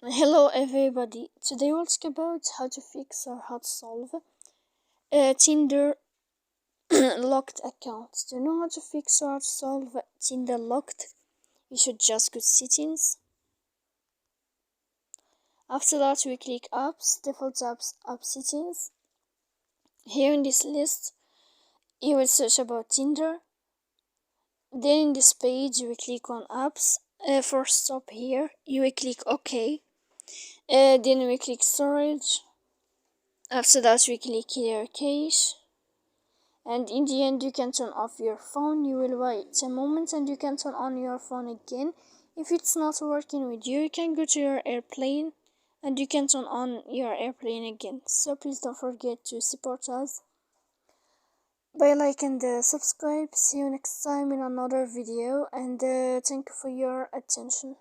Hello everybody. Today we'll talk about how to fix or how to solve Tinder locked accounts. Do you know how to fix or how to solve Tinder locked? You should just go to settings. After that we click apps, default apps, app settings. Here in this list you will search about Tinder. Then in this page you will click on apps. First stop here, you will click OK. Then we click storage. After that we click clear cache, and in the end you can turn off your phone. You will wait a moment and you can turn on your phone again. If it's not working with you, you can go to your airplane and you can turn on your airplane again. So please don't forget to support us by like and subscribe. See you next time in another video, and thank you for your attention.